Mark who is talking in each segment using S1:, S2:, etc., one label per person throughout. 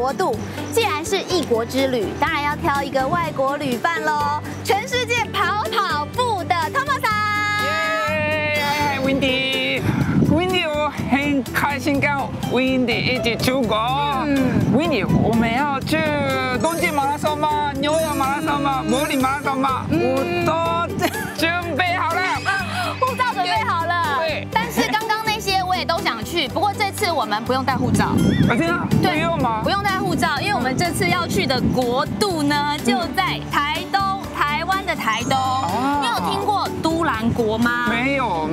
S1: 国度。既然是异国之旅，当然要挑一个外国旅伴喽。全世界跑步的 Tomo-san。
S2: 耶 ，Windy，我很开心跟 Windy 一起出国。Windy， 我们要去东京马拉松吗？纽约马拉松吗？柏林马拉松吗？我都准备好了。
S1: 护照准备好了。
S2: 对。
S1: 但是刚刚那些我也都想去，不过这次我们不用带护照。
S2: 真的？不用吗？
S1: 不用带护照，因为我们这次要去的国度呢，就在台东，台湾的台东。你有听过都兰国吗？
S2: 没有。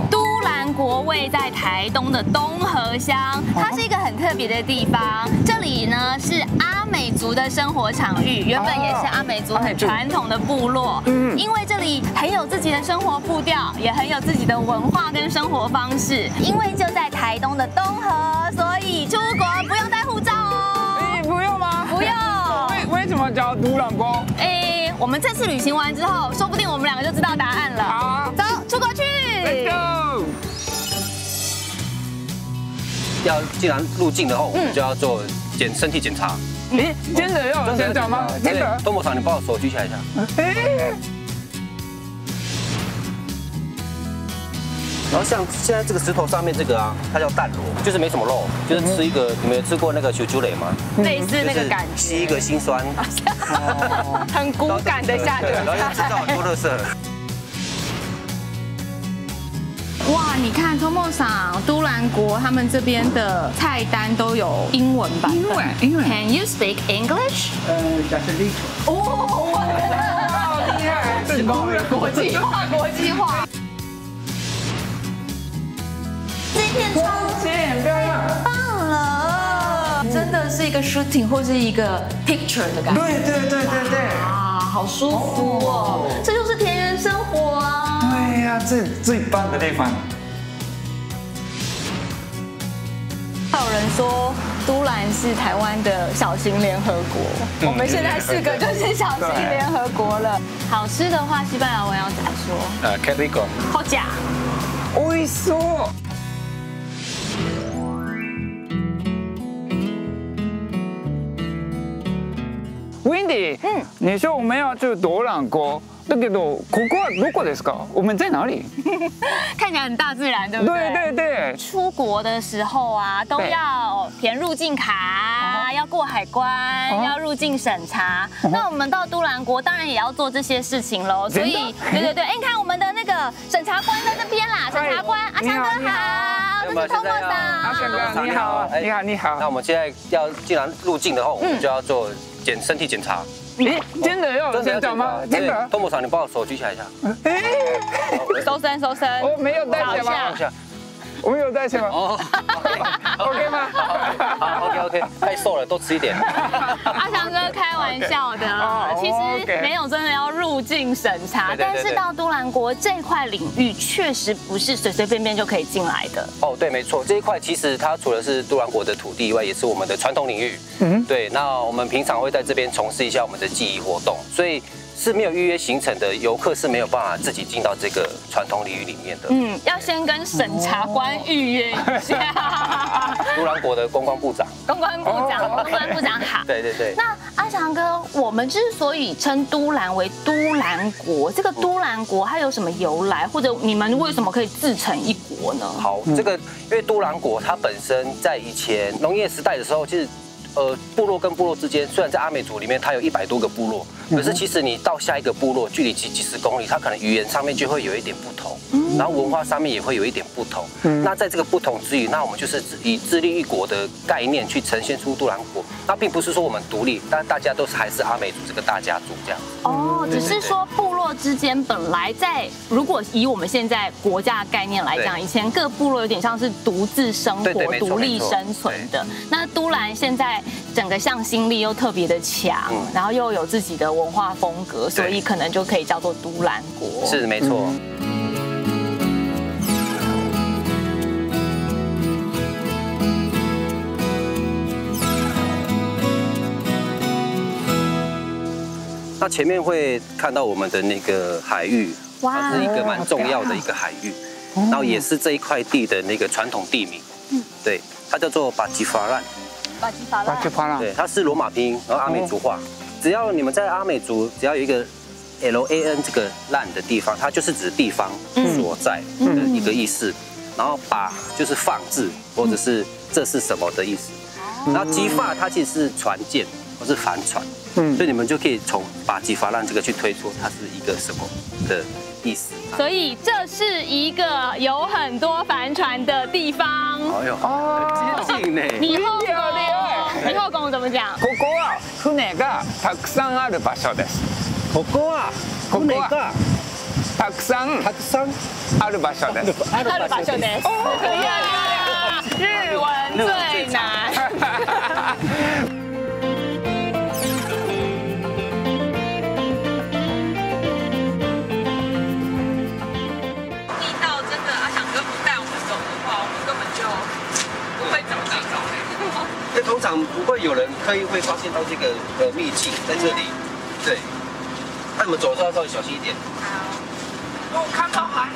S1: 都兰国位在台东的东河乡，它是一个很特别的地方。这里呢是阿美族的生活场域，原本也是阿美族很传统的部落。因为这里很有自己的生活步调，也很有自己的文化跟生活方式。因为就在台东的东河，所以出国不用带护照哦。
S2: 不用吗？
S1: 不用。
S2: 为什么叫都兰国？
S1: 我们这次旅行完之后，说不定我们两个就知道答案了。
S2: 好，
S1: 走，出国去。
S2: Let's go。
S3: 既然入境的话，我们就要做身体检查。
S2: 真的要检查吗？真的。
S3: Tomo-san，你把我手举起来一下。然后像现在这个石头上面这个啊，它叫蛋螺，就是没什么肉，就是吃一个，你们有吃过那个小猪蕾吗？
S1: 类似那个感觉，
S3: 吸一个辛酸，
S1: 很骨感的下酒菜，
S3: 然后又制造很多垃圾。
S1: 哇，你看 Tomo-san，都兰国他们这边的菜单都有英文版本。
S2: 英文。
S1: Can you speak English？
S4: Just a little。
S1: 哦，
S2: 厉害，
S4: 成功了，
S1: 国际化。这片窗
S2: 很漂亮，
S1: 棒了，真的是一个 shooting 或是一个 picture 的感觉。
S2: 对。
S1: 啊，好舒服哦，这就是田园生活啊。
S2: 对呀，这最棒的地方。
S1: 有人说都兰是台湾的小型联合国，我们现在4个就是小型联合国了。好吃的话，西班牙文要怎么说
S3: ？Qué rico。
S1: 好假。
S2: 美味しそう。Windy，你说我们要去都兰国，だけどここはどこですか？我们在哪里？
S1: 看起来很大自然，对不对？
S2: 对。
S1: 出国的时候啊，都要填入境卡，要过海关，要入境审查。那我们到都兰国，当然也要做这些事情喽。所以，对。你看我们的那个审查官在这边啦，审查官阿强哥好，这是 Tomo-san。
S2: 阿强哥你好。
S3: 那我们现在既然入境的话，我们就要做身体检查。
S2: 真的要检查吗？真的。
S3: Tomo-san，你把我手举起来一下。
S1: 收身。
S2: 我没有带钱吗？我没有带钱吗？OK 吗？
S3: 好 ，OK， 太瘦了，多吃一点。
S1: 阿强哥开玩笑的，其实没有真的要入境审查，但是到都兰国这块领域确实不是随随便便就可以进来的。
S3: 对，没错，这一块其实它除了是都兰国的土地以外，也是我们的传统领域。对，那我们平常会在这边从事一下我们的记忆活动，所以是没有预约行程的游客是没有办法自己进到这个传统领域里面的。
S1: 要先跟审查官预约一下。
S3: 都兰国的公关部长好。对。
S1: 那阿强哥，我们之所以称都兰为都兰国，这个都兰国它有什么由来，或者你们为什么可以自成一国呢？
S3: 好，这个因为都兰国它本身在以前农业时代的时候，其实部落跟部落之间，虽然在阿美族里面它有100多个部落，可是其实你到下一个部落，距离几十公里，它可能语言上面就会有一点不同，然后文化上面也会有一点不同。那在这个不同之余，那我们就是以自立一国的概念去呈现出都兰国。那并不是说我们独立，但大家都还是阿美族这个大家族这样。
S1: 只是说部落之间本来如果以我们现在国家的概念来讲，以前各部落有点像是独自生活、独立生存的。那都兰现在整个向心力又特别的强，然后又有自己的文化风格，所以可能就可以叫做都兰国。
S3: 是没错。那前面会看到我们的那个海域，它是一个蛮重要的一个海域，然后也是这一块地的那个传统地名。对，它叫做巴吉法兰。
S1: 巴基法拉，
S3: 对，它是罗马拼音，然后阿美族话。只要你们在阿美族，只要有一个 LAN 这个烂的地方，它就是指地方所在的一个意思。然后把就是放置，或者是这是什么的意思。然后基法它其实是船舰或是帆船，所以你们就可以从把基法烂这个去推出它是一个什么的意思。
S1: 所以这是一个有很多帆船的地方。
S3: 哎呦，很接近呢。
S1: 你后宫怎么讲？
S2: ここは船がたくさんある場所です。
S3: ここは
S2: たくさんある場所です。
S1: ある場所です。日文最难。
S4: 地道真的，阿翔哥不带我们走的话，我们根本就不会找地道。
S3: 因为通常不会有人刻意会发现到这个秘境在这里，对。那你们走的时候要稍微小心一点。
S4: 我看到海。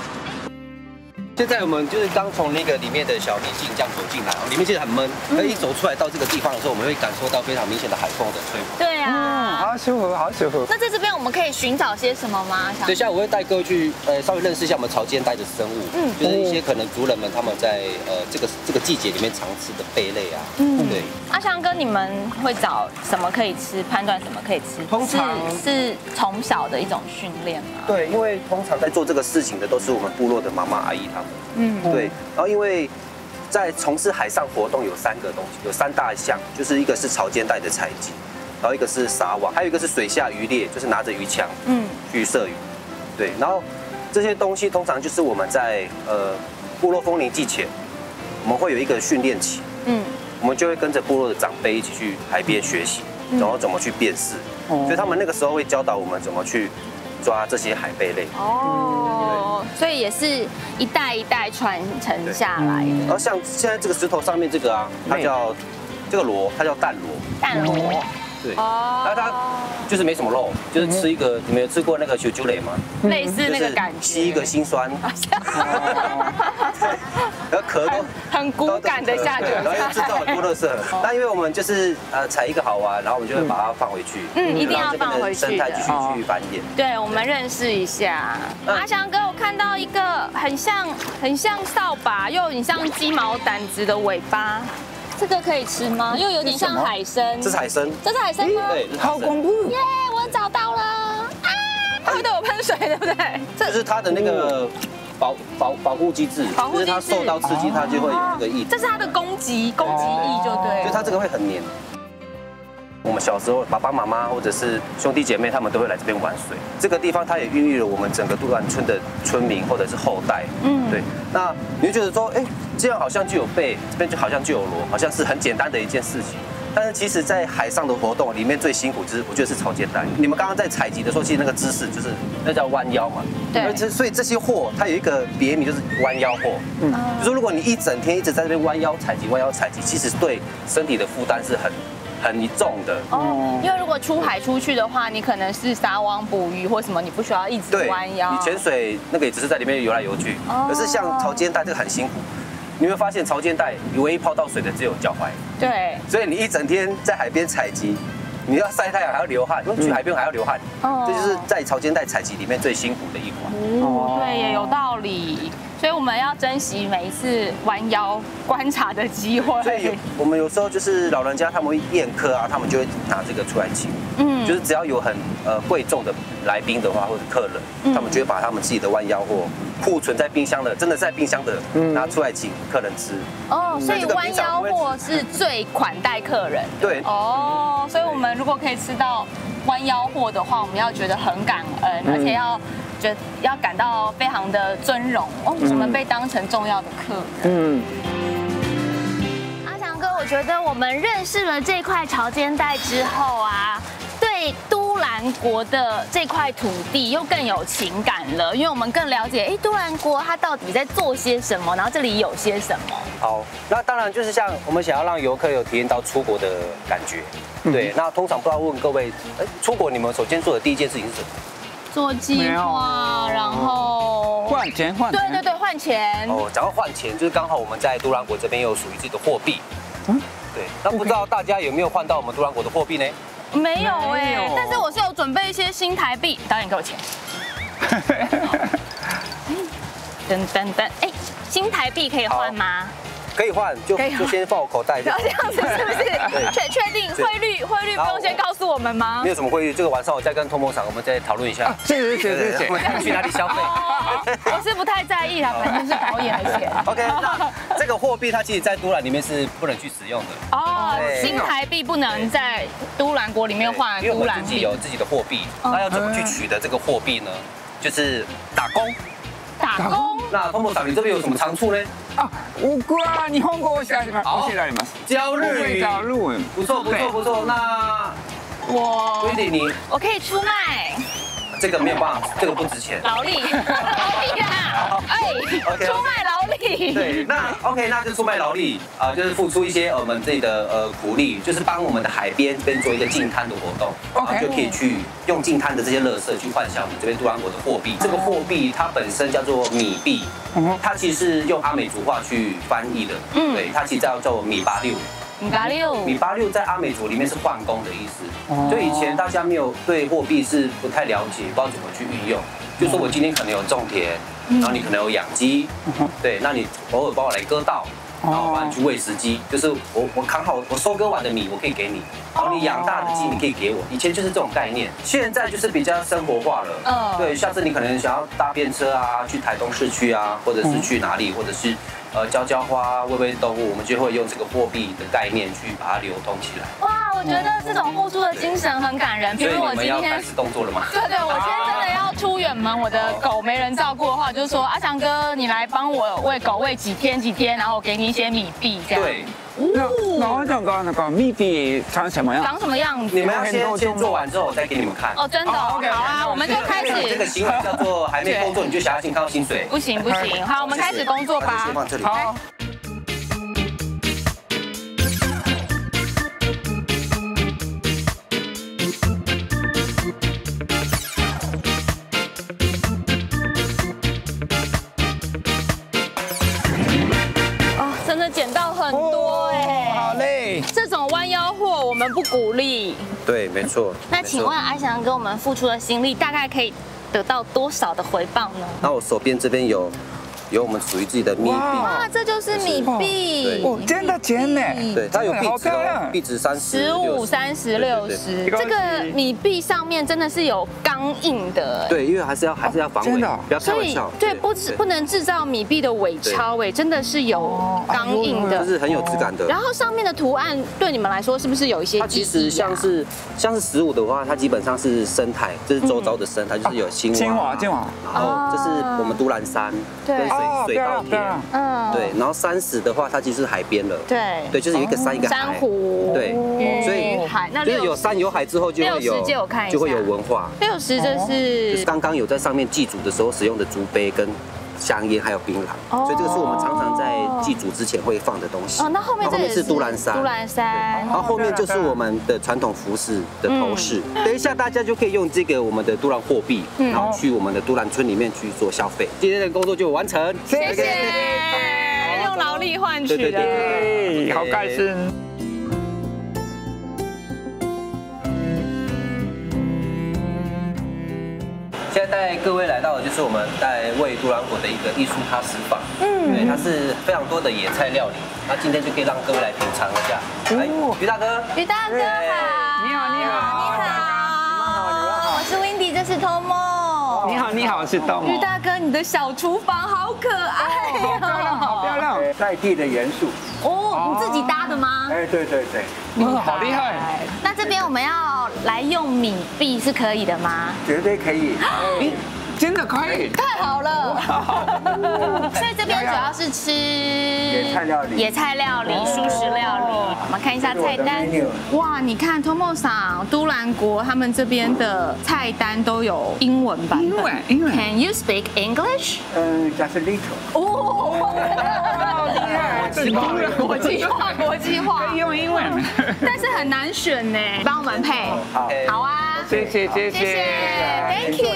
S3: 现在我们就是刚从那个里面的小秘境这样走进来，里面其实很闷，而一走出来到这个地方的时候，我们会感受到非常明显的海风的吹拂。
S1: 对啊，
S2: 好舒服，好舒服。
S1: 那在这边我们可以寻找些什么吗？
S3: 等一下我会带各位去稍微认识一下我们潮间带的生物，就是一些可能族人们他们在这个季节里面常吃的贝类啊。对。
S1: 阿翔哥，你们会找什么可以吃？判断什么可以吃？
S3: 通常
S1: 是从小的一种训练吗？
S3: 对，因为通常在做这个事情的都是我们部落的妈妈阿姨他们。对。然后因为在从事海上活动有3个东西，有3大项，就是一个是潮间带的采集，然后一个是撒网，还有一个是水下渔猎，就是拿着鱼枪去射鱼。对，然后这些东西通常就是我们在部落丰年祭前，我们会有一个训练期。我们就会跟着部落的长辈一起去海边学习，然后怎么去辨识，所以他们那个时候会教导我们怎么去抓这些海贝类。
S1: 哦，所以也是一代一代传承下来的。
S3: 然后像现在这个石头上面这个啊，它叫这个螺，它叫蛋螺。
S1: 蛋螺。
S3: 对，然后它就是没什么肉，就是吃一个，你们有吃过那个小猪蕾吗？
S1: 类似那个感觉，
S3: 吸一个辛酸，然后壳都
S1: 很骨感的下酒菜，
S3: 然后又制造很多垃圾。那因为我们就是采一个好玩，然后我们就会把它放回去，
S1: 一定要放回去，
S3: 生态继续去繁衍。
S1: 对，我们认识一下。阿翔哥，我看到一个很像扫把，又很像鸡毛掸子的尾巴。这个可以吃吗？又有点像海参。
S3: 这是海参。
S1: 这是海参吗？
S3: 对，
S2: 好恐怖！
S1: 耶，我找到了！啊，它会对我喷水，对不对？
S3: 这是它的那个保护机制，就是它受到刺激，它就会有那个意。
S1: 这是它的攻击翼，就对。
S3: 所以它这个会很黏。我们小时候，爸爸妈妈或者是兄弟姐妹，他们都会来这边玩水。这个地方它也孕育了我们整个杜兰村的村民或者是后代。对。那你会觉得说，哎，这样好像就有贝，这边就好像就有螺，好像是很简单的一件事情。但是其实，在海上的活动里面最辛苦，就是我觉得是潮间带。你们刚刚在采集的时候，其实那个姿势就是那叫弯腰嘛。
S1: 对。
S3: 所以这些货它有一个别名，就是弯腰货。就说如果你一整天一直在这边弯腰采集，其实对身体的负担是很重的
S1: 哦，因为如果出海出去的话，你可能是撒网捕鱼或什么，你不需要一直弯腰。
S3: 你潜水那个也只是在里面游来游去，可是像潮间带这个很辛苦。你会发现潮间带你唯一泡到水的只有脚踝。
S1: 对。所
S3: 以你一整天在海边采集，你要晒太阳还要流汗，去海边还要流汗。这就是在潮间带采集里面最辛苦的一环。
S1: 哦，对，也有道理。所以我们要珍惜每一次弯腰观察的机会。
S3: 所以我们有时候就是老人家他们会宴客啊，他们就会拿这个出来请。就是只要有很贵重的来宾的话，或者客人，他们就会把他们自己的弯腰货库存在冰箱的，真的在冰箱的拿出来请客人吃。
S1: 哦，所以弯腰货是最款待客人。
S3: 对。
S1: 哦，所以我们如果可以吃到弯腰货的话，我们要觉得很感恩，而且要感到非常的尊荣哦，我们被当成重要的客人。阿翔哥，我觉得我们认识了这块潮间带之后啊，对都兰国的这块土地又更有情感了，因为我们更了解，都兰国它到底在做些什么，然后这里有些什么。
S3: 好，那当然就是像我们想要让游客有体验到出国的感觉。对，那通常不知道问各位，出国你们首先做的第一件事情是什么？
S1: 做计划，然后
S2: 换钱。对，
S1: 换钱。
S3: 哦，讲到换钱，就是刚好我们在都兰国这边有属于自己的货币。对，那不知道大家有没有换到我们都兰国的货币呢？
S1: 没有哎，但是我是有准备一些新台币。导演给我钱。噔噔噔，哎，新台币可以换吗？
S3: 可以换，就先放我口袋。
S1: 这样子是不是？确定汇率不用先告诉我们吗？
S3: 没有什么汇率，这个晚上我再跟通膨厂我们再讨论一下。
S2: 谢谢。
S3: 我们去哪里消费？
S1: 我是不太在意啦，反正是导演的钱。
S3: OK， 那这个货币它其实在都兰里面是不能去使用的。
S1: 哦，新台币不能在都兰国里面换
S3: 因为我
S1: 都兰币。
S3: 们自己有自己的货币，那要怎么去取得这个货币呢？就是打工。
S1: 打工。
S3: 那通膨厂你这边有什么长处呢？
S2: あ、僕は日本語を教えられます。
S3: 教日语。
S2: 教日文。
S3: 不错。那
S1: 我
S3: 你
S1: 可以出卖。
S3: 这个没有办法，这个不值钱。
S1: 劳力啊！哎，出卖劳力。
S3: 对，那 OK， 那就出卖劳力啊，就是付出一些我们自己的苦力，就是帮我们的海边跟做一个净滩的活动，然后就可以去用净滩的这些垃圾去换小米这边都兰国的货币。这个货币它本身叫做米币，它其实是用阿美族话去翻译的，对，它其实叫做米八六。米八六在阿美族里面是换工的意思，就以前大家没有对货币是不太了解，不知道怎么去运用。就说我今天可能有种田，然后你可能有养鸡，对，那你偶尔帮我来割稻，然后我帮你去喂食鸡，就是我扛好我收割完的米我可以给你，然后你养大的鸡你可以给我。以前就是这种概念，现在就是比较生活化了。对，下次你可能想要搭便车啊，去台东市区啊，或者是去哪里，或者是浇花、喂动物，我们就会用这个货币的概念去把它流通起来。
S1: 哇，我觉得这种互助的精神很感人。
S3: 所以你们要开始动作了吗？
S1: 对，我今天真的要出远门，我的狗没人照顾的话，就是说阿翔哥，你来帮我喂狗喂几天，然后我给你一些米币这样。
S3: 对。
S2: 那阿翔哥那个米币长什么样？
S1: 长什么样子？
S3: 你们要先做完之后，我再给你们看。
S1: 哦，真的，好啊，我们就开始。
S3: 这个行为叫做还没工作你就想要先看到薪水？
S1: 不行，好，我们开始工作吧。
S3: 先放这里。
S2: 好。
S1: 真的捡到很多哎，
S2: 好累。
S1: 这种弯腰货我们不鼓励。
S3: 对，没错。
S1: 那请问阿翔哥，我们付出的心力大概可以得到多少的回报呢？
S3: 那我手边这边有我们属于自己的米币。
S1: 哇，这就是米币。
S2: 哦，真的钱呢？
S3: 对，它有币值哦，币值
S1: 15、30、60。这个米币上面真的是有钢印的。
S3: 对，因为还是要防伪，不要开玩笑。
S1: 对，不能制造米币的伪钞哎，真的是有钢印的，
S3: 就是很有质感的。
S1: 然后上面的图案对你们来说是不是有一些？
S3: 它其实像是15的话，它基本上是生态，这是周遭的生态，就是有青蛙，然后这是我们都兰山跟水稻田，对，然后30的话，它其实是海边了，对，就是有一个山一个海，
S1: 珊瑚，
S3: 对，所以就是有山有海之后就会有文化。
S1: 60这是
S3: 刚刚有在上面祭祖的时候使用的竹杯跟香烟还有槟榔，所以这个是我们常常在祭祖之前会放的东西。
S1: 那后面
S3: 是都兰山，然后后面就是我们的传统服饰的头饰。等一下大家就可以用这个我们的都兰货币，然后去我们的都兰村里面去做消费。今天的工作就完成，
S1: 谢谢，用劳力换取的，
S2: 对，好开心。
S3: 现在带各位来到的就是我们在为都兰国的一个艺术踏实坊，对，它是非常多的野菜料理，那今天就可以让各位来品尝一下。来，于大哥
S1: 好，
S2: 你好，
S1: 我是 Windy， 这是 Tomo。
S2: 你好，是 Tomo。
S1: 于大哥，你的小厨房好可爱
S2: 哦，好漂亮，
S5: 在地的元素。
S1: 哦，你自己搭的吗？
S5: 哎，对，
S2: 好厉害。
S1: 那这边我们要来用米币是可以的吗？
S5: 绝对可以。
S2: 真的可以，
S1: 太好了。所以这边主要是吃野菜料理、素食料理。我们看一下菜单。哇，你看 Tomo 桑都兰国他们这边的菜单都有英文版本。
S2: 英文。
S1: Can you speak English？
S5: just a little。
S1: 哦，
S2: 厉害，
S1: 国际化，
S2: 可以用英文，
S1: 但是很难选呢。帮我们配。好啊。
S2: 谢谢
S1: ，Thank you。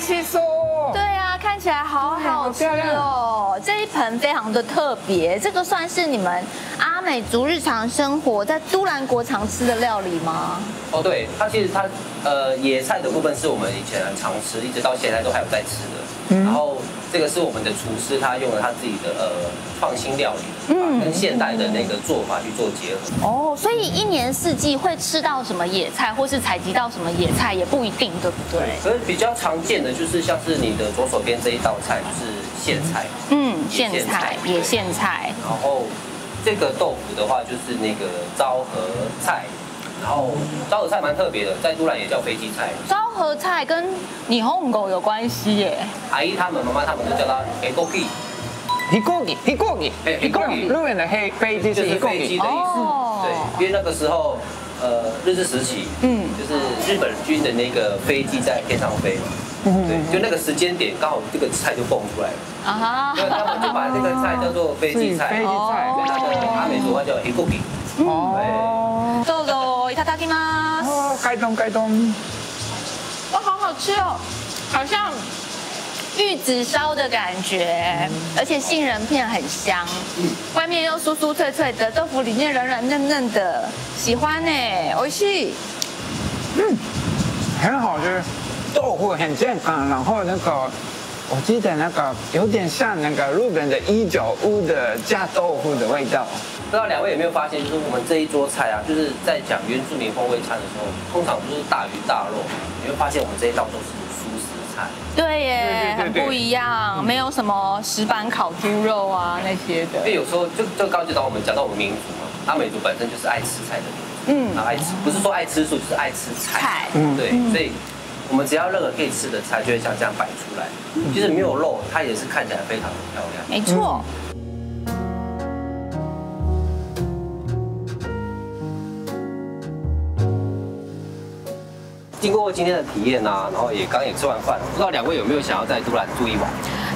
S2: しそう。
S1: 对啊，看起来好好吃哦。这一盆非常的特别，这个算是你们阿美族日常生活在都兰国常吃的料理吗？
S3: 哦，对，它其实野菜的部分是我们以前很常吃，一直到现在都还有在吃的。然后这个是我们的厨师，他用了他自己的创新料理，跟现代的那个做法去做结合。
S1: 哦，所以一年四季会吃到什么野菜，或是采集到什么野菜也不一定，对不对？
S3: 可是比较常见的就是像是你的左手边这一道菜，就是苋菜。
S1: 苋菜、野苋菜。
S3: 然后这个豆腐的话，就是那个昭和菜。然后昭和菜蛮特别的，在都兰也叫飞机菜。
S1: 昭和菜跟霓虹狗有关系耶。
S3: 阿姨他们、妈妈他们都叫它飞机。
S2: 飛行機。日本的飛機
S3: 就是飞机的意思。对，因为那个时候日治时期，就是日本军的那个飞机在天上飞嘛。对，就那个时间点，刚好这个菜就蹦出来了。所以他们就把这个菜叫做飞机菜。
S2: 飛機菜。
S3: 所以它的阿美族话叫飛機。
S2: 哦。
S1: どうぞいただきます。
S2: 哦，開動。
S1: 哇，好好吃哦，好像玉子烧的感觉，而且杏仁片很香，外面又酥酥脆脆的，豆腐里面软软嫩嫩的，喜欢呢，美味しい。
S2: 很好吃，豆腐很健康，然后那个我记得那个有点像那个日本的195的炸豆腐的味道。
S3: 不知道两位有没有发现，就是我们这一桌菜啊，就是在讲原住民风味餐的时候，通常都是大鱼大肉，你会发现我们这一道都是蔬食菜。
S1: 对耶，很不一样，没有什么石板烤猪肉啊那些的。
S3: 因为有时候就刚刚我们讲到我们民族嘛，阿美族本身就是爱吃菜的民族，爱吃不是说爱吃素，就是爱吃菜。对，所以我们只要任何可以吃的菜，就会像这样摆出来。即使没有肉，它也是看起来非常的漂亮。
S1: 没错。
S3: 经过今天的体验啊，然后刚也吃完饭，不知道两位有没有想要在都兰住一晚？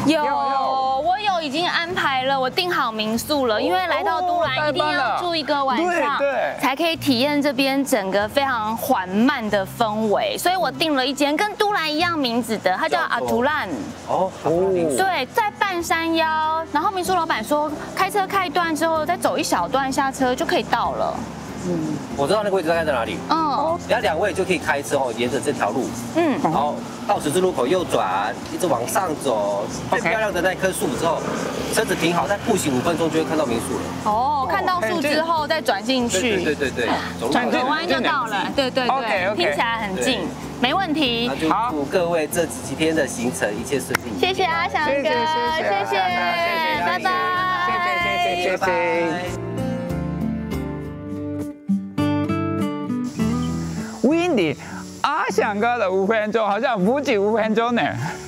S1: 有，我已经安排了，我订好民宿了，因为来到都兰一定要住一个晚上，才可以体验这边整个非常缓慢的氛围，所以我订了一间跟都兰一样名字的，它叫阿图兰。对，在半山腰，然后民宿老板说开车开一段之后，再走一小段下车就可以到了。
S3: 我知道那个位置大概在哪里。然后两位就可以开车沿着这条路，然后到十字路口右转，一直往上走，最漂亮的那棵树之后，车子停好，再步行5分钟就会看到民宿了。
S1: 哦，看到树之后再转进去。
S3: 对，
S1: 转个弯就到了。对，听起来很近，没问题。
S3: 那就祝各位这几天的行程一切顺利。
S1: 谢谢阿翔哥，谢谢，拜拜，
S2: 谢谢。Windy， 阿翔哥的5分钟好像不止5分钟呢。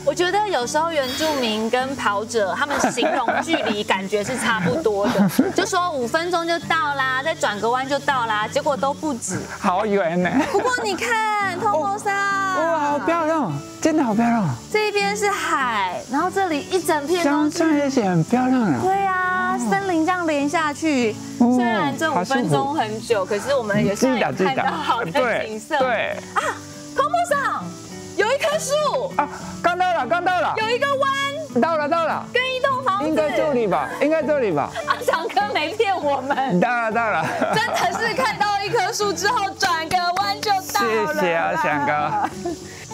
S1: 我觉得有时候原住民跟跑者他们形容距离感觉是差不多的，就说5分钟就到啦，再转个弯就到啦，结果都不止，
S2: 好远呢。
S1: 不过你看通波山，
S2: 哇，好漂亮，真的好漂亮。
S1: 这边是海，然后这里一整片都是，
S2: 也是很漂亮啊。
S1: 对啊，森林这样连下去，虽然这5分钟很久，可是我们也是看到好的景色。对啊，通波上有一棵树
S2: 啊，刚到了，
S1: 有一个弯，
S2: 到了，
S1: 跟一栋房子，
S2: 应该这里吧。
S1: 阿翔哥没骗我们，
S2: 到了，
S1: 真的是看到一棵树之后转个弯就到了。
S2: 谢谢阿翔哥。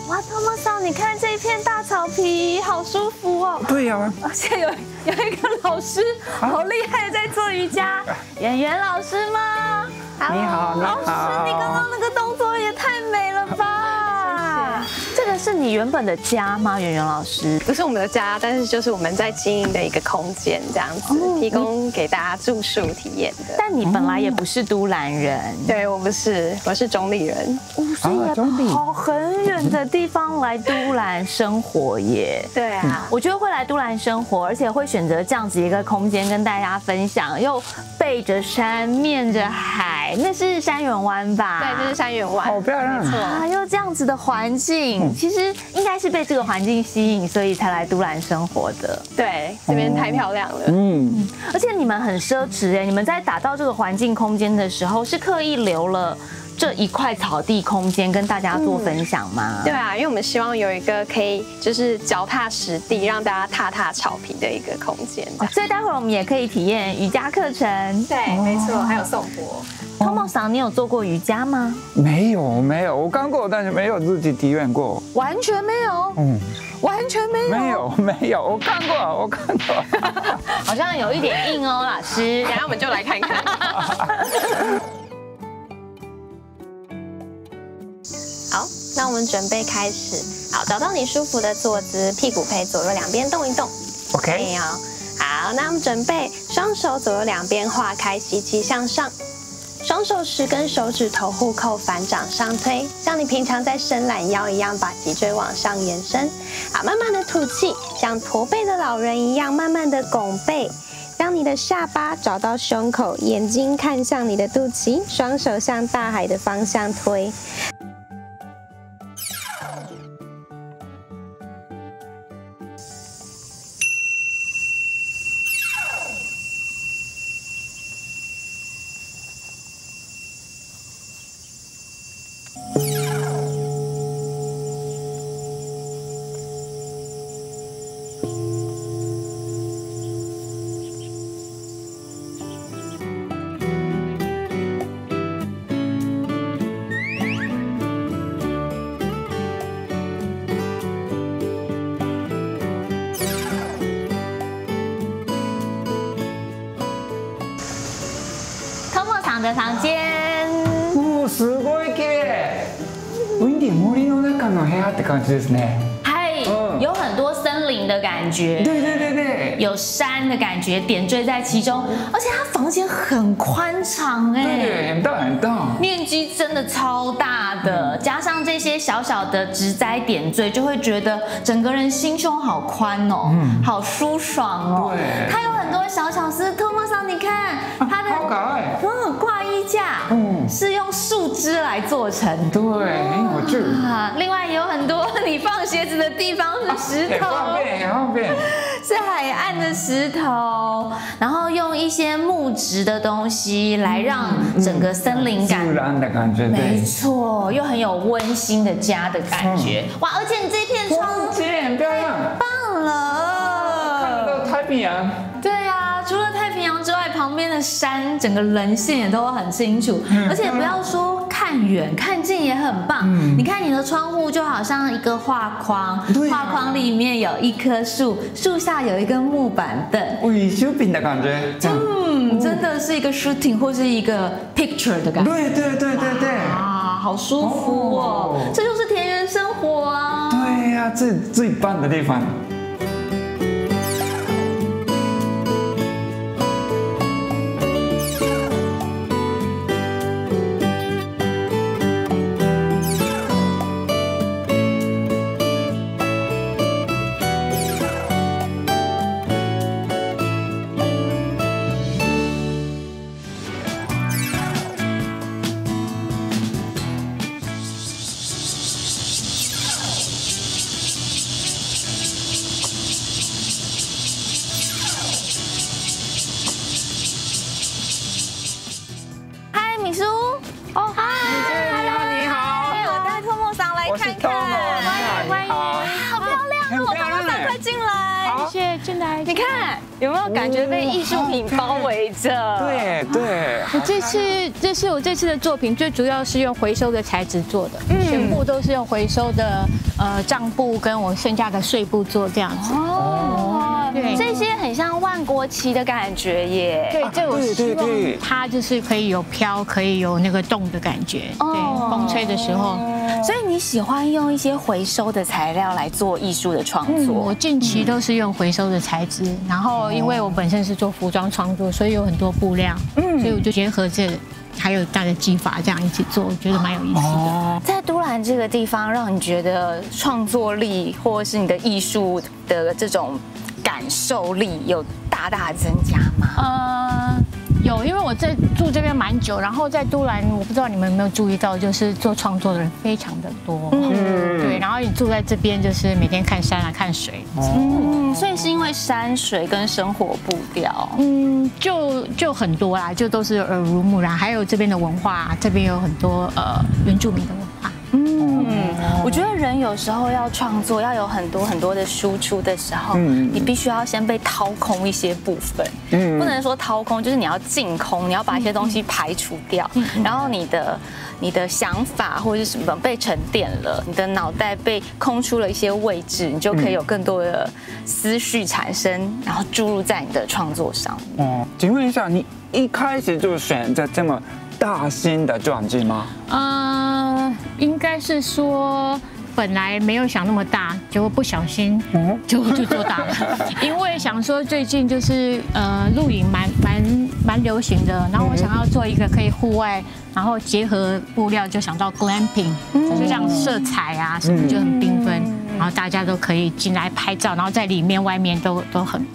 S1: 哇，托莫桑，你看这一片大草皮，好舒服哦。
S2: 对呀，
S1: 而且有一个老师，好厉害，在做瑜伽，圆圆老师吗？
S2: 你好，
S1: 老师，你刚刚那个动作也太美了吧！这个是你原本的家吗，圆圆老师？
S6: 不是我们的家，但是就是我们在经营的一个空间，这样子提供给大家住宿体验的。
S1: 但你本来也不是都兰人，
S6: 对我不是，我是中立人，
S1: 所以也跑很远的地方来都兰生活耶。
S6: 对啊，
S1: 我觉得会来都兰生活，而且会选择这样子一个空间跟大家分享，又背着山，面着海，那是山园湾吧？
S6: 对，这是山园湾，
S2: 好漂亮，
S6: 没错。
S1: 又这样子的环境，其实应该是被这个环境吸引，所以才来都兰生活的。
S6: 对，这边太漂亮了。而
S1: 且你们很奢侈哎，你们在打造这个环境空间的时候，是刻意留了这一块草地空间跟大家做分享吗？
S6: 对啊，因为我们希望有一个可以就是脚踏实地，让大家踏踏草皮的一个空间。
S1: 所以待会儿我们也可以体验瑜伽课程。
S6: 对，没错，还有颂钵。
S1: Tomo桑，你有做过瑜伽吗？
S2: 没有，我看过，但是没有自己体验过。
S1: 完全没有。完全没有。
S2: 没有，我看过。
S1: 好像有一点硬哦，老师。
S6: 等下我们就来看看。好，那我们准备开始。好，找到你舒服的坐姿，屁股可以左右两边动一动。
S2: OK。
S6: 好，那我们准备双手左右两边化开，吸气向上。双手10根手指头互扣，反掌上推，像你平常在伸懒腰一样，把脊椎往上延伸。好，慢慢的吐气，像驼背的老人一样，慢慢的拱背。将你的下巴找到胸口，眼睛看向你的肚脐，双手向大海的方向推。
S1: 的房间。
S2: すごい綺麗。ウィンディ森の中の部屋って感じですね。
S1: 嗨，有很多森林的感觉。
S2: 对。
S1: 有山的感觉点缀在其中，而且它房间很宽敞哎。
S2: 对，很大。
S1: 面积真的超大的，加上这些小小的植栽点缀，就会觉得整个人心胸好宽哦，好舒爽哦。
S2: 对。
S1: 它有很多小巧思，Tomo桑，你看它的
S2: 好可爱。
S1: 挂衣架，是用树枝来做成的。
S2: 对，很有趣。
S1: 另外也有很多你放鞋子的地方是石头，
S2: 很方便。
S1: 是海岸的石头，然后用一些木质的东西来让整个森林感，
S2: 自然的感觉，
S1: 没错，又很有温馨的家的感觉。哇，而且你这片窗
S2: 很漂亮，
S1: 棒了，
S2: 看得到太平洋。
S1: 对啊，除了太平洋之外，旁边的山整个人线也都很清楚，而且不要说看远，看近也很棒。你看你的窗户就好像一个画框，画框里面有一棵树，树下有一根木板凳，
S2: 艺术品的感觉。
S1: 真的是一个 shooting 或是一个 picture 的感觉。
S2: 对。
S1: 啊，好舒服哦，这就是田园生活啊。
S2: 对呀，这最棒的地方。
S6: 你看有没有感觉被艺术品包围着？
S2: 对。
S7: 我这次的作品最主要是用回收的材质做的，全部都是用回收的帐布跟我剩下的睡布做这样子。
S1: 对，这些很像万国旗的感觉耶。
S7: 对，这我希望它就是可以有飘，可以有那个动的感觉。对，风吹的时候。
S1: 所以你喜欢用一些回收的材料来做艺术的创作？
S7: 我近期都是用回收的材质，然后因为我本身是做服装创作，所以有很多布料，所以我就结合这还有大的技法这样一起做，我觉得蛮有意思的。
S1: 在都兰这个地方，让你觉得创作力或者是你的艺术的这种感受力有大大增加吗？
S7: 有，因为我在住这边蛮久，然后在都兰，我不知道你们有没有注意到，就是做创作的人非常的多。对，然后你住在这边，就是每天看山啊，看水。
S1: 所以是因为山水跟生活步调。
S7: 就很多啦，就都是耳濡目染，还有这边的文化，这边有很多原住民的文化。
S1: 我觉得人有时候要创作，要有很多的输出的时候，你必须要先被掏空一些部分。不能说掏空，就是你要净空，你要把一些东西排除掉，然后你的想法或者是什么被沉淀了，你的脑袋被空出了一些位置，你就可以有更多的思绪产生，然后注入在你的创作上。
S2: 请问一下，你一开始就选择这么大型的专辑吗？
S7: 应该是说本来没有想那么大，结果不小心就做大了。因为想说最近就是露营蛮流行的，然后我想要做一个可以户外，然后结合布料，就想到 glamping， 就像色彩啊什么就很缤纷，然后大家都可以进来拍照，然后在里面外面都很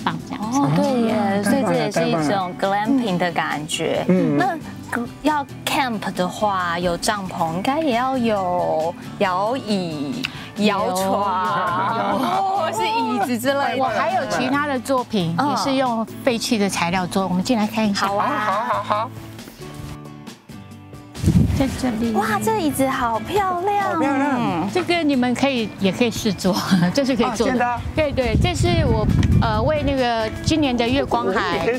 S7: 棒这样子。
S1: 对耶，所以这也是一种 glamping 的感觉。那要 camp 的话，有帐篷，应该也要有摇椅、摇床，或是椅子之类的。
S7: 我还有其他的作品，也是用废弃的材料做，我们进来看一下。
S1: 好啊，
S2: 好。
S7: 在这里。
S1: 哇，这椅子好漂亮，好漂亮。
S7: 这个你们也可以试做，这是可以做的。对，这是我为那个今年的月光海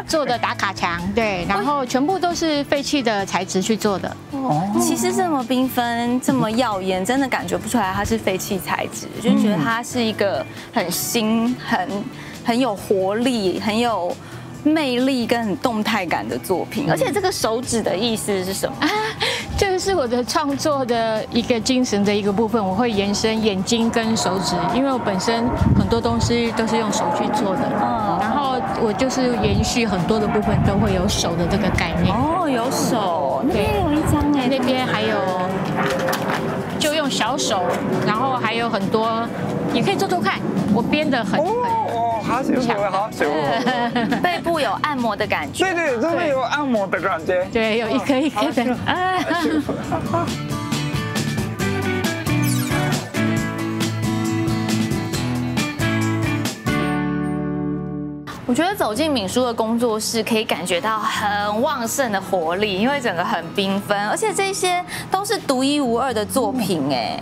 S7: 做的打卡墙，对，然后全部都是废弃的材质去做的。
S1: 其实这么缤纷，这么耀眼，真的感觉不出来它是废弃材质，就觉得它是一个很新、很有活力、很有魅力跟很动态感的作品。而且这个手指的意思是什么？
S7: 这个是我的创作的一个精神的一个部分，我会延伸眼睛跟手指，因为我本身很多东西都是用手去做的，然后我就是延续很多的部分都会有手的这个概念。
S1: 有手，那边有一张哎，
S7: 那边还有就用小手，然后还有很多，也可以做做看，我编的很
S2: 好喜欢，好喜欢。
S1: 背部有按摩的感觉，
S2: 对，真的有按摩的感觉。
S7: 对，有一颗一颗的。
S1: 我觉得走进敏书的工作室，可以感觉到很旺盛的活力，因为整个很缤纷，而且这些都是独一无二的作品，哎，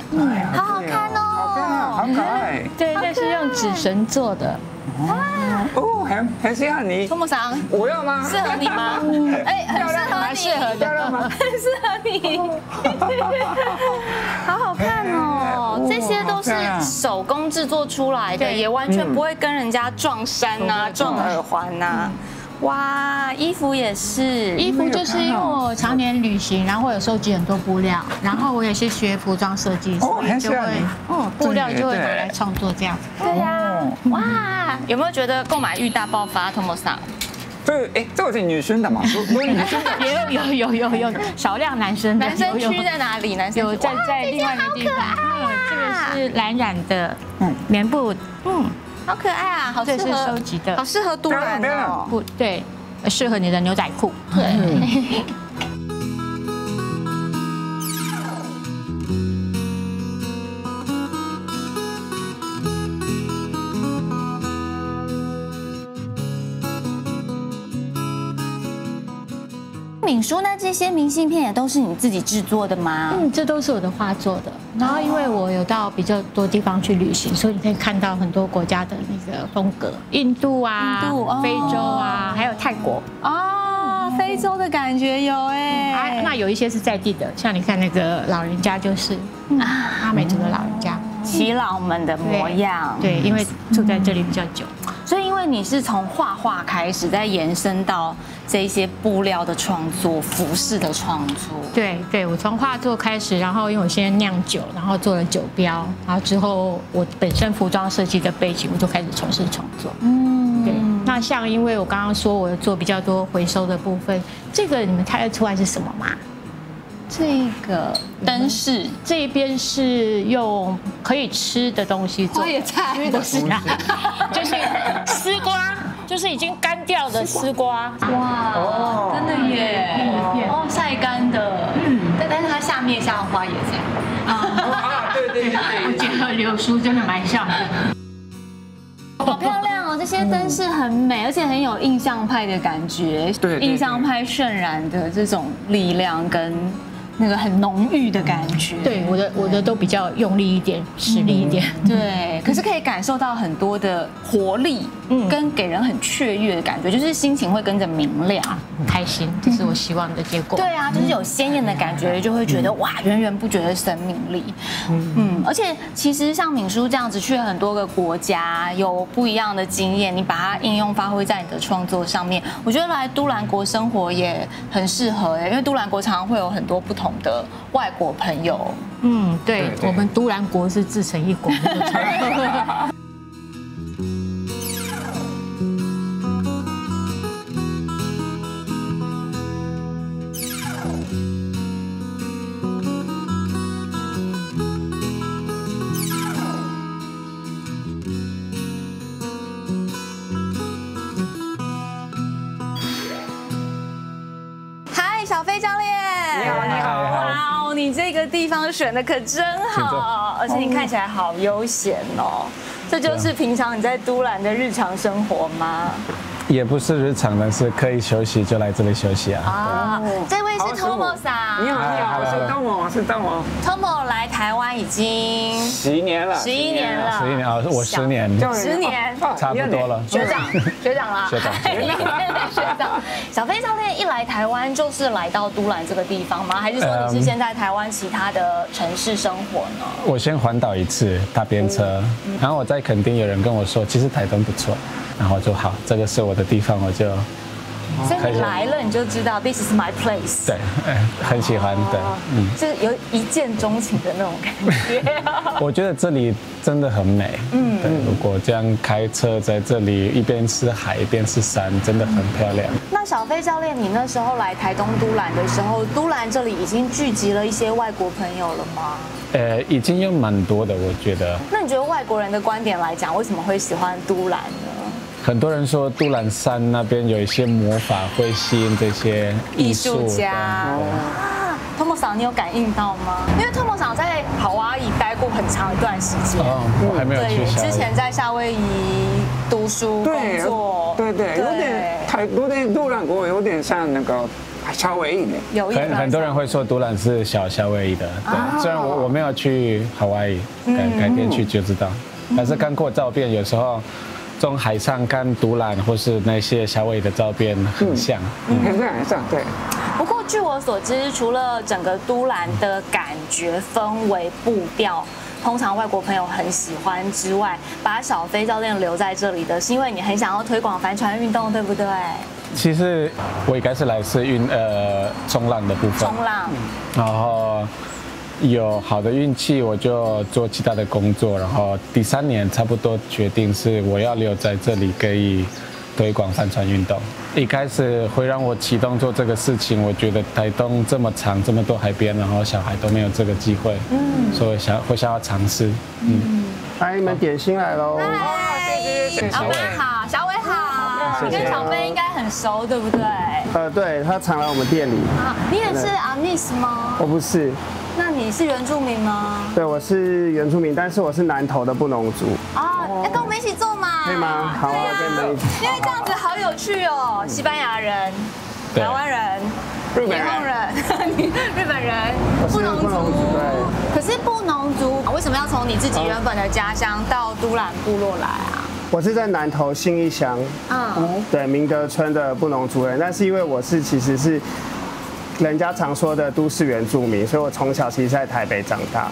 S1: 好好看哦，
S2: 好可爱。
S7: 对，那是用纸绳做的。
S2: 很适合你。
S1: 托木桑，
S2: 我要吗？
S1: 适合你吗？哎，很适合你，很适合你，好好看哦！这些都是手工制作出来的，也完全不会跟人家撞衫啊、撞耳环呐。哇，衣服也是，
S7: 衣服就是因为我常年旅行，然后我有收集很多布料，然后我也是学服装设计，所以就会布料就会拿来创作这样。
S1: 对呀，哇，有没有觉得购买欲大爆发，托莫桑？
S2: 这个是女生的嘛？
S7: 有少量男生的。
S1: 男生区在哪里？男生
S7: 有在另外一个地方。这个是蓝染的棉布，
S1: 好可爱啊！好适合，
S7: 这是收集的，
S1: 好适合都兰哦。
S7: 不对，适合你的牛仔裤。
S1: 对。敏书，那这些明信片也都是你自己制作的吗？
S7: 这都是我的画作的。然后因为我有到比较多地方去旅行，所以你可以看到很多国家的那个风格，印度啊、非洲啊，还有泰国。
S1: 非洲的感觉有哎。
S7: 那有一些是在地的，像你看那个老人家就是阿美族的老人家，
S1: 耆老们的模样。
S7: 对，因为住在这里比较久。
S1: 所以，因为你是从画画开始，再延伸到这些布料的创作、服饰的创作。
S7: 对，我从画作开始，然后因为我先酿酒，然后做了酒标，然后之后我本身服装设计的背景，我就开始从事创作。对。那像因为我刚刚说我做比较多回收的部分，这个你们猜得出来是什么吗？
S1: 这个灯饰，
S7: 这边是用可以吃的东西做。
S1: 花椰菜
S7: 不是啊，就是丝瓜。就是已经干掉的丝瓜。
S1: 哇，真的耶！哦，晒干的，但是它下面像花椰菜。
S2: 对，
S7: 我觉得柳树真的蛮像的。
S1: 好漂亮哦！这些灯饰很美，而且很有印象派的感觉。
S2: 对，
S1: 印象派渲染的这种力量跟那个很浓郁的感觉。
S7: 对，我的都比较用力一点，实力一点。
S1: 对，可是可以感受到很多的活力，跟给人很雀跃的感觉，就是心情会跟着明亮，
S7: 很开心，这是我希望的结果。
S1: 对啊，就是有鲜艳的感觉，就会觉得哇，源源不绝的生命力。而且其实像敏书这样子去很多个国家，有不一样的经验，你把它应用发挥在你的创作上面，我觉得来都兰国生活也很适合因为都兰国常常会有很多不同的外国朋友。
S7: 对，我们都兰国是自成一国。
S1: 嗨，小飞教练，你好，哇哦，你这个地方选的可真好，而且你看起来好悠闲哦。这就是平常你在都兰的日常生活吗？
S8: 也不是日常的，是可以休息就来这里休息啊。
S1: 这位是 Tomo 桑。
S2: 你好，我是Tomo。
S1: Tomo 来台湾已经
S2: 11年了。
S1: 11年了。
S8: 11年啊，我10年。
S1: 10年，
S8: 差不多了。
S1: 学长啦。学长。小飞教练一来台湾就是来到都兰这个地方吗？还是说你是先在台湾其他的城市生活呢？
S8: 我先环岛一次，搭便车，然后我在垦丁有人跟我说，其实台东不错，然后我就好，这个是我的地方，我就。
S1: 所以你来了你就知道 this is my place。
S8: 对，很喜欢，对，
S1: 就是有一见钟情的那种感觉。
S8: 我觉得这里真的很美，对，如果这样开车在这里，一边是海一边是山，真的很漂亮。
S1: 那小飞教练，你那时候来台东都兰的时候，都兰这里已经聚集了一些外国朋友了吗？
S8: 已经有蛮多的，我觉得。
S1: 那你觉得外国人的观点来讲，为什么会喜欢都兰呢？
S8: 很多人说都兰山那边有一些魔法会吸引这些艺术家。
S1: Tomo桑，你有感应到吗？因为 Tomo桑在夏威夷待过很长一段时间。
S8: 我还没有去夏威夷。
S1: 之前在夏威夷读书工作。
S2: 对，有点都兰国有点像那个夏威夷的。
S8: 很多人会说都兰是小夏威夷的，对。虽然我没有去夏威夷，改天去就知道。但是看过照片，有时候。从海上看都兰或是那些夏威夷的照片很像，
S2: 很像，对。
S1: 不过据我所知，除了整个都兰的感觉、氛围、步调，通常外国朋友很喜欢之外，把小飞教练留在这里的是因为你很想要推广帆船运动，对不对？
S8: 其实我一开始来是冲浪的部分，
S1: 冲浪，
S8: 然后。有好的运气，我就做其他的工作，然后第3年差不多决定是我要留在这里，可以推广帆船运动。一开始会让我启动做这个事情，我觉得台东这么长，这么多海边，然后小孩都没有这个机会，所以想要尝试。
S9: 来，你们点心来喽！
S1: 小伟好，小伟好，你跟小飞应该很熟，对不对？
S9: 对，他常来我们店里。
S1: 你也是阿密斯吗？
S9: 我不是。
S1: 那你是原住民吗？
S9: 对，我是原住民，但是我是南投的布农族。
S1: 要跟我们一起做嘛？
S9: 可以吗？好，我跟你们一起。
S1: 因为这样子好有趣哦，西班牙人、台湾人、
S2: 日本人、
S1: 日本人、布农族。对。可是布农族为什么要从你自己原本的家乡到都兰部落来啊？
S9: 我是在南投信义乡，对，明德村的布农族人，但是因为我其实是。人家常说的都市原住民，所以我从小其实在台北长大。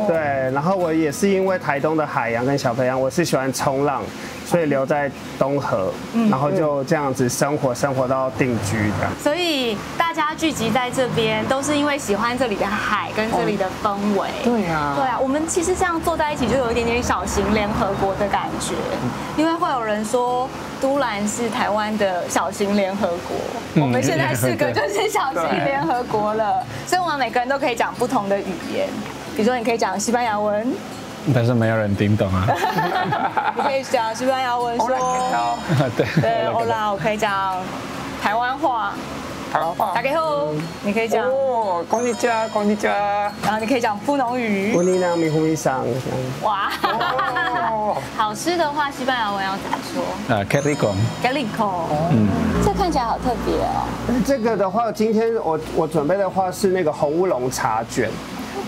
S9: 对，然后我也是因为台东的海洋跟小朋友，我是喜欢冲浪，所以留在东河，然后就这样子生活到定居的。
S1: 所以大家聚集在这边，都是因为喜欢这里的海跟这里的氛围。
S2: 对啊，
S1: 我们其实这样坐在一起，就有一点点小型联合国的感觉，因为会有人说都兰是台湾的小型联合国，我们现在4个就是小型联合国了，所以我们每个人都可以讲不同的语言，比如说你可以讲西班牙文、
S8: 但是没有人听懂啊。
S4: 你可以讲西班牙文说，对，欧拉，我可以讲台湾话。大家好，你可以讲
S2: 哦，こんにちは，こんにちは。
S4: 然后你可以讲布农语。
S9: 乌尼朗米胡米桑。
S1: 哇，好吃的话，西班牙文要怎么说
S8: qué rico。qué
S1: rico。这看起来好特别哦。
S9: 这个的话，今天我准备的话是那个红乌龙茶卷。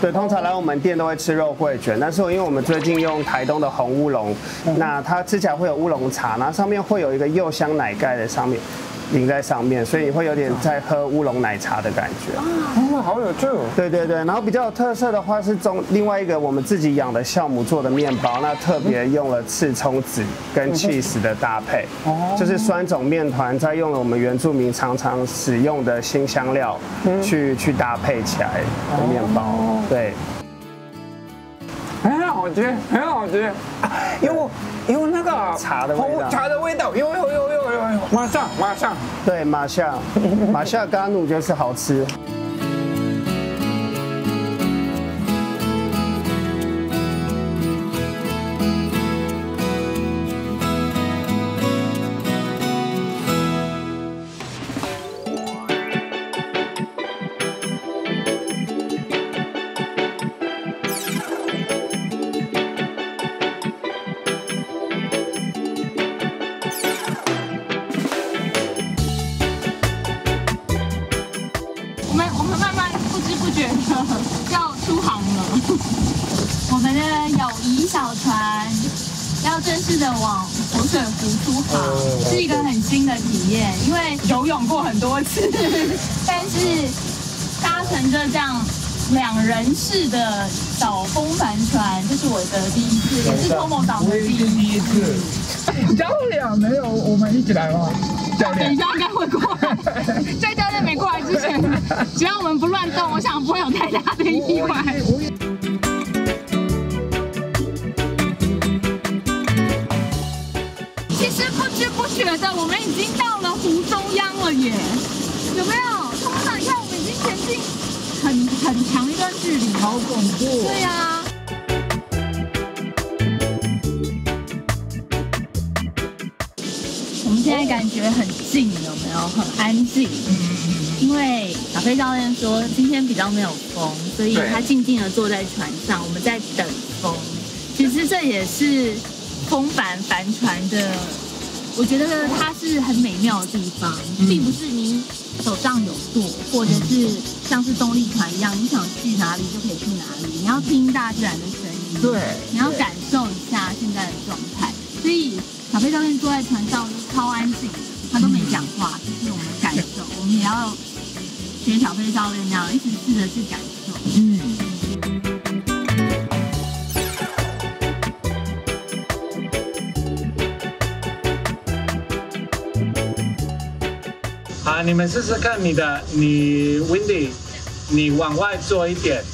S9: 对，通常来我们店都会吃肉桂卷，但是因为我们最近用台东的红乌龙，那它吃起来会有乌龙茶，然后上面会有一个柚香奶盖在上面。淋在上面，所以你会有点在喝乌龙奶茶的感觉。
S2: 哦，好有趣哦。
S9: 对对对，然后比较有特色的话是另外一个我们自己养的酵母做的面包，那特别用了赤葱子跟 cheese 的搭配，就是酸种面团，再用了我们原住民常常使用的辛香料去搭配起来的面包。对。
S2: 很好吃，很好吃，有那个
S9: 茶的味道，
S2: 茶的味道，有，马上，
S9: 对，马夏嘎努就是好吃。
S7: 我们慢慢不知不觉的要出航了。我们的友谊小船要正式的往活水湖出航，是一个很新的体验，因为游泳过很多次，但是搭乘着这样2人式的小风帆船，这是我的第一次，也是 Tomo 岛的第一次。
S2: 教练没有我们一起来吗？教练，
S7: 等一下应该会过来。在教练没过来之前，只要我们不乱动，我想不会有太大的意外。其实不知不觉的，我们已经到了湖中央了耶，有没有？通常你看，我们已经前进很长一段距离，好恐怖。对呀。我们现在感觉很静，有没有？很安静。因为小飞教练说今天比较没有风，所以他静静的坐在船上，我们在等风。其实这也是风帆船的，我觉得它是很美妙的地方，并不是你手上有舵，或者是像是动力船一样，你想去哪里就可以去哪里。你要听大自然的声音，对，你要感受一下现在的状态。所以小飞教练坐在船上超安静，他都没讲话，就是我们感受，我们也要学小飞教练那样，一直试着去感受。
S8: 好，你们试试看你 Windy， 你往外坐一点，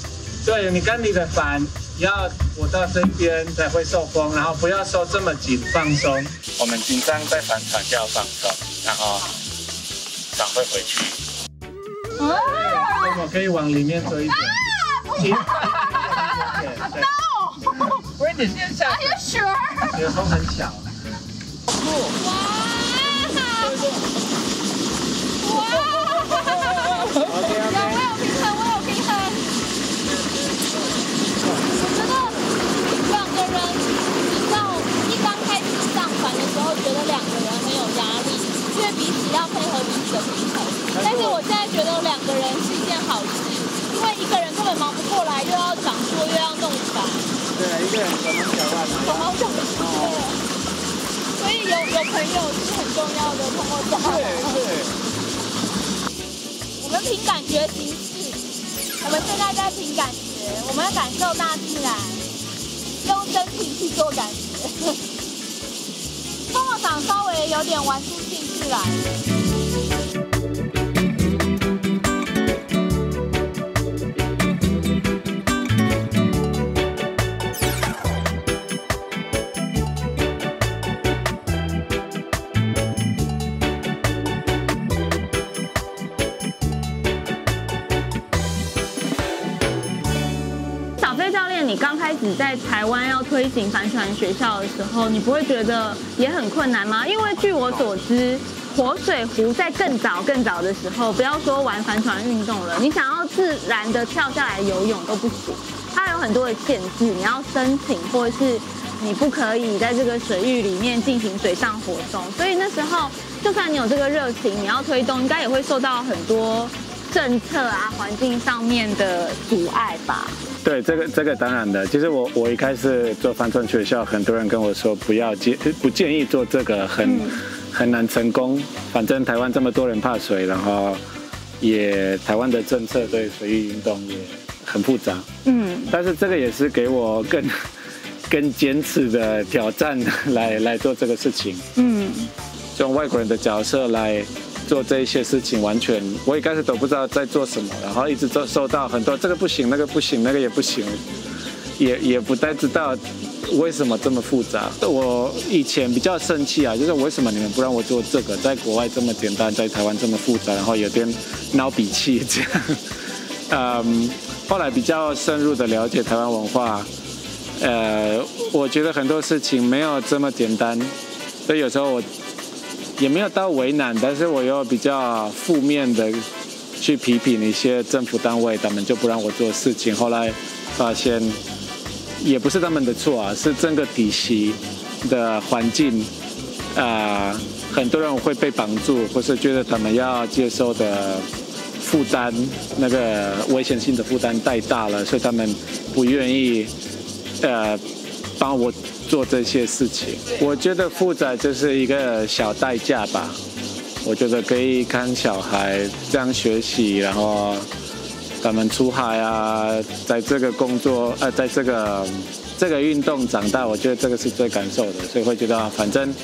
S8: 对，你跟你的帆要我到这边才会受风，然后不要收这么紧，放松。我们紧张在帆船就要放松，然后船会回去。我可以往里面坐一点。
S2: No！ 我有点先下。
S7: Are you sure？
S8: 你的风很小。
S7: 哇！我有平衡。我觉得2个人，你知道，一刚开始上船的时候，觉得2个人很有压力，因为彼此要配合彼此的平衡。但是我现在觉得2个人是一件好事，因为1个人根本忙不过来，又要掌舵又要弄船。
S9: 对，一个人手忙脚乱。
S7: 所以有朋友是很重要的，通过讲。
S2: 对。
S7: 我们凭感觉行事，我们现在在凭感觉，我们要感受大自然，用身体去做感觉。风浪长稍微有点玩出兴致来。
S4: 始在台湾要推行帆船学校的时候，你不会觉得也很困难吗？因为据我所知，活水湖在更早的时候，不要说玩帆船运动了，你想要自然的跳下来游泳都不行，它有很多的限制，你要申请或者是你不可以在这个水域里面进行水上活动。所以那时候，就算你有这个热情，你要推动，应该也会受到很多政策啊、环境上面的阻碍吧？
S8: 对，这个当然的。其实我一开始做帆船学校，很多人跟我说不建议做这个，很难成功。反正台湾这么多人怕水，然后台湾的政策对水域运动也很复杂。但是这个也是给我更坚持的挑战来做这个事情。用外国人的角色来做这一些事情，完全我一开始都不知道在做什么，然后一直收到很多这个不行，那个不行，那个也不行，也不太知道为什么这么复杂。我以前比较生气啊，就是为什么你们不让我做这个？在国外这么简单，在台湾这么复杂，然后有点闹脾气这样。后来比较深入的了解台湾文化，我觉得很多事情没有这么简单，所以有时候我也没有到为难，但是我又比较负面的去批评一些政府单位，他们就不让我做事情。后来发现也不是他们的错啊，是整个体系的环境，很多人会被绑住，或是觉得他们要接受的负担，那个危险性的负担太大了，所以他们不愿意帮我做这些事情。我觉得负责就是一个小代价吧。我觉得可以看小孩这样学习，然后他们出海啊，在这个工作在这个运动长大，我觉得这个是最感受的，所以会觉得反正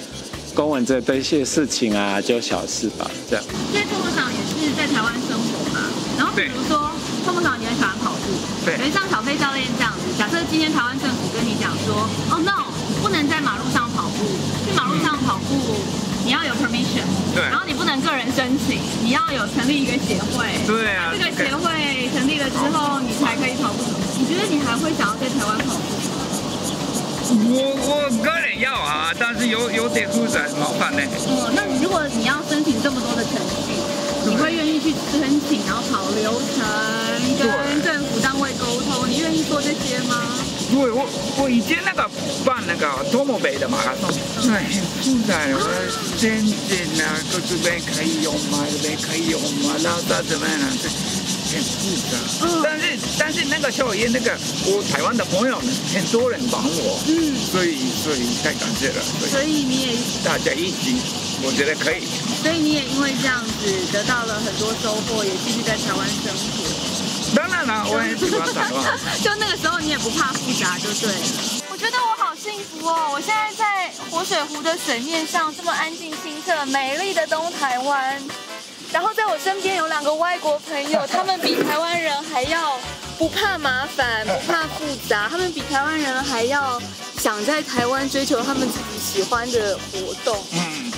S8: 公文这些事情啊，就小事吧，这样。
S4: 因为通常也是在台湾生活嘛，然后比如说通常你很喜欢跑步，对，可是像小飞教练这样子，假设今天台湾政府跟你讲说，哦 no， 不能在马路上跑步，去马路上跑步你要有 permission， 对，然后你不能个人申请，你要有成立一个协会，对啊，这个协会成立了之后，你才可以跑步。你觉得你还会想要在台湾跑步？
S2: 我个人要啊，但是有点复杂，麻烦呢。
S4: 那如果你要申请这么多的程序，你会愿意去申请，然后跑流程，跟政府单位沟通，你愿意做这些吗？
S2: 对，我以前办多摩北的马拉松，那很复杂，我先进啊，这边可以用吗？这边可以用吗？然后到怎么样？很复杂。但是那个时候也我台湾的朋友们很多人帮我，所以太感谢了。
S4: 所以你也
S2: 大家一起，我觉得可以。
S4: 所以你也因为这样子得到了很多收获，也继续在台湾生活。
S2: 当然了，我很喜欢台湾。
S4: 就那个时候你也不怕复杂，就对了。我觉得我好幸福哦！我现在在活水湖的水面上，这么安静清澈、美丽的东台湾。然后在我身边有2个外国朋友，他们比台湾人还要不怕麻烦、不怕复杂，他们比台湾人还要想在台湾追求他们自己喜欢的活动。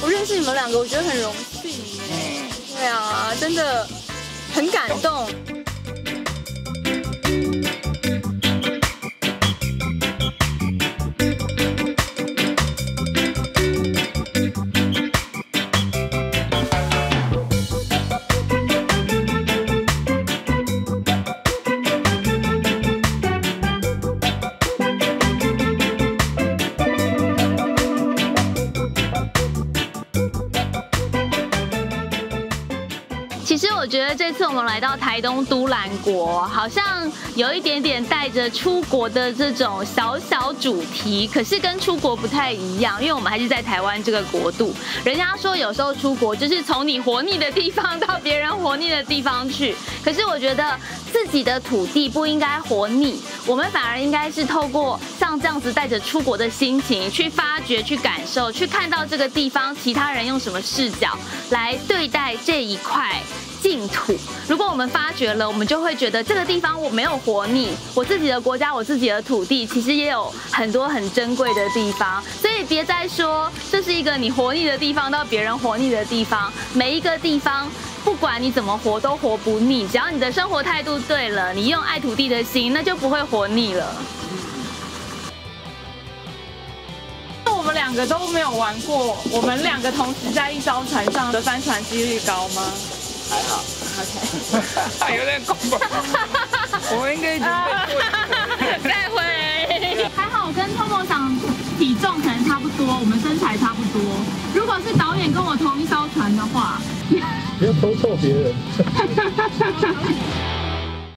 S4: 我认识你们2个，我觉得很荣幸耶。对啊，真的很感动。我觉得这次我们来到台东都兰国，好像有一点点带着出国的这种小小主题，可是跟出国不太一样，因为我们还是在台湾这个国度。人家说有时候出国就是从你活腻的地方到别人活腻的地方去，可是我觉得自己的土地不应该活腻，我们反而应该是透过像这样子带着出国的心情去发掘、去感受、去看到这个地方其他人用什么视角来对待这一块净土。如果我们发觉了，我们就会觉得这个地方我没有活腻，我自己的国家、我自己的土地其实也有很多很珍贵的地方。所以别再说这是一个你活腻的地方到别人活腻的地方，每一个地方不管你怎么活都活不腻，只要你的生活态度对了，你用爱土地的心，那就不会活腻了。
S10: 两个都没有玩过，我们两个同时在一艘船上的翻船几率高吗？
S2: 还好。OK。有点恐怖。我应该准备过。
S10: 再会。
S4: 还好跟Tomo桑体重可能差不多，我们身材差不多。如果是导演跟我同一艘船的话，
S11: 不要偷臭别人。